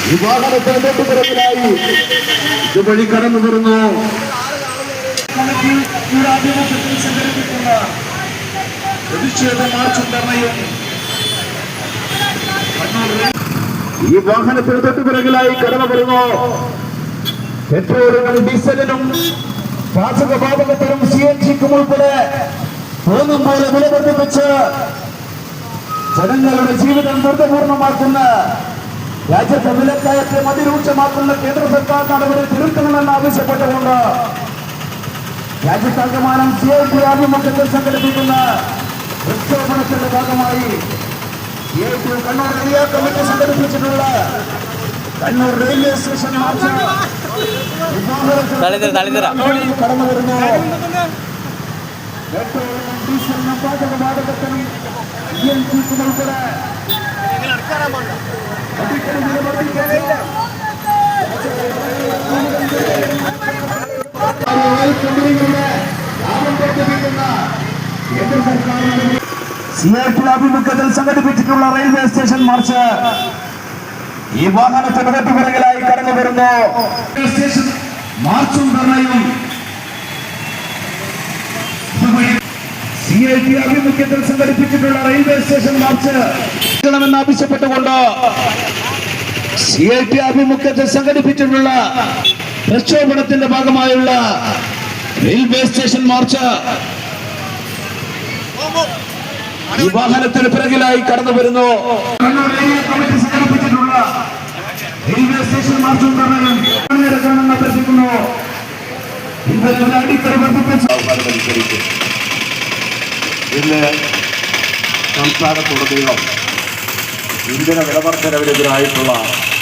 വിവാഹത്തിന് തൊട്ടുപിറകിലായി ഇതുവഴി കടന്നു വരുന്നു. സംഘടിപ്പിക്കുന്ന പ്രതിഷേധ മാർച്ചും ധർണയും ഈ വാഹനത്തിന് തൊട്ടുപിറകിലായി കടന്നു വരുന്നു. പെട്രോളിനും ഡീസലിനും പാചകവാതകത്തിനും CNG-ക്കും ഉൾപ്പെടെ തോന്നും പോലെ വില വർദ്ധിപ്പിച്ച് ജനങ്ങളുടെ ജീവിതം ദുരിതപൂർണമാക്കുന്ന, രാജ്യത്തെ വിലക്കയറ്റം അതിരൂക്ഷമാക്കുന്ന കേന്ദ്ര സർക്കാർ നടപടി തിരുത്തണമെന്ന് ആവശ്യപ്പെട്ടുകൊണ്ട് രാജ്യത്താകമാനം CIT ആഭിമുഖ്യത്തിൽ സംഘടിപ്പിക്കുന്ന പ്രക്ഷോഭണത്തിന്റെ ഭാഗമായി CIT കണ്ണൂർ ഏരിയ കമ്മിറ്റി സംഘടിപ്പിച്ചിട്ടുള്ള കണ്ണൂർ റെയിൽവേ സ്റ്റേഷൻ മാർച്ച് കടന്നു വരുന്നു. പെട്രോളിനും ഡീസലിനും പാചകവാതകത്തിനും CNG-ക്കും ഉൾപ്പെടെ CIT ആഭിമുഖ്യത്തിൽ സംഘടിപ്പിച്ചിട്ടുള്ള റെയിൽവേ സ്റ്റേഷൻ മാർച്ച് ഈ വാഹനത്തിന് തൊട്ടുപിറകിലായി കടന്നു വരുന്നു. സ്റ്റേഷൻ മാർച്ചും ധർണയും CIT ആഭിമുഖ്യത്തിൽ സംഘടിപ്പിച്ചിട്ടുള്ള റെയിൽവേ സ്റ്റേഷൻ മാർച്ച് ആവശ്യപ്പെട്ടുകൊണ്ട് CIT ആഭിമുഖ്യത്തിൽ സംഘടിപ്പിച്ചിട്ടുള്ള പ്രക്ഷോഭണത്തിന്റെ ഭാഗമായുള്ള റെയിൽവേ സ്റ്റേഷൻ മാർച്ച് ഈ വാഹനത്തിന് പിറകിലായി കടന്നു വരുന്നു. കമ്മിറ്റി സംഘടിപ്പിച്ചിട്ടുള്ള റെയിൽവേ സ്റ്റേഷൻ മാർച്ചും ധർണയും അഭ്യർത്ഥിക്കുന്നു. ഇന്ന് സംസ്ഥാനത്തുടനീളം ഇന്ധന വിലവർദ്ധനവിനെതിരായിട്ടുള്ള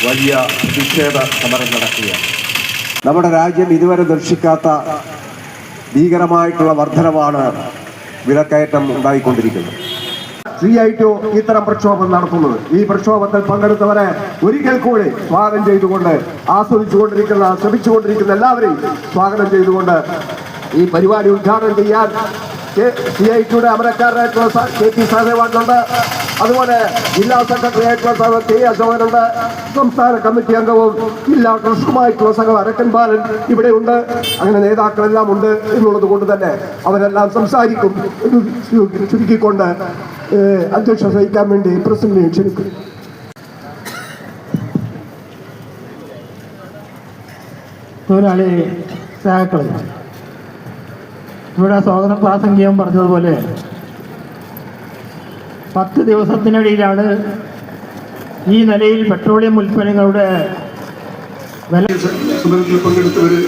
വലിയ പ്രതിഷേധ സമരം നടക്കുകയാണ്. നമ്മുടെ രാജ്യം ഇതുവരെ ദർശിക്കാത്ത ഭീകരമായിട്ടുള്ള വർധനമാണ് വിലക്കയറ്റം ഉണ്ടായിക്കൊണ്ടിരിക്കുന്നത്. CIT ഇത്തരം പ്രക്ഷോഭം നടത്തുന്നത്, ഈ പ്രക്ഷോഭത്തിൽ പങ്കെടുത്തവരെ ഒരിക്കൽ കൂടി സ്വാഗതം ചെയ്തുകൊണ്ട്, ആസ്വദിച്ചുകൊണ്ടിരിക്കുന്ന, ശ്രമിച്ചുകൊണ്ടിരിക്കുന്ന എല്ലാവരെയും സ്വാഗതം ചെയ്തുകൊണ്ട് ഈ പരിപാടി ഉദ്ഘാടനം ചെയ്യാൻ CIT-യുടെ അമരക്കാരനായിട്ടുള്ള KP സഹദേവാനുണ്ട്. അതുപോലെ ജില്ലാ സെക്രട്ടറി ആയിട്ടുള്ള K അശോകനുണ്ട്. സംസ്ഥാന കമ്മിറ്റി അംഗവും ജില്ലാ ട്രഷറുമായിട്ടുള്ള സഹ അരക്കൻ ബാലൻ ഇവിടെയുണ്ട്. അങ്ങനെ നേതാക്കളെല്ലാം ഉണ്ട് എന്നുള്ളത് കൊണ്ട് തന്നെ അവരെല്ലാം സംസാരിക്കും. ചുരുക്കിക്കൊണ്ട് അധ്യക്ഷത വഹിക്കാൻ വേണ്ടി പ്രസിഡന്റിനെ ക്ഷണിക്കും. തൊഴിലാളി സഹാക്കളെ, ഇവിടെ സ്വാഗത പ്രാസംഗികം പറഞ്ഞതുപോലെ 10 ദിവസത്തിനിടയിലാണ് ഈ നിലയിൽ പെട്രോളിയം ഉൽപ്പന്നങ്ങളുടെ വില സമരത്തിൽ പങ്കെടുത്തവരെ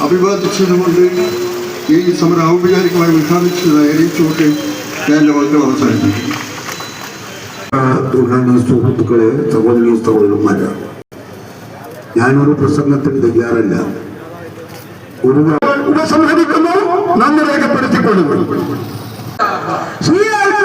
അഭിവാദിച്ചതുകൊണ്ട് ഈ സമരം ഔപചാരികമായി ഉദ്ഘാടിച്ചതായി അറിയിച്ചുകൊണ്ട് ഞാൻ എൻ്റെ വാക്കുകൾ അവസാനിപ്പിക്കും. സുഹൃത്തുക്കളെ, സഹോദരി സഹോദരന്മാരെ, ഞാനൊരു പ്രസംഗത്തിന് തയ്യാറല്ല. ഉപസംഹരിക്കുന്നു, നന്ദി രേഖപ്പെടുത്തിക്കൊള്ളുന്നു. CIT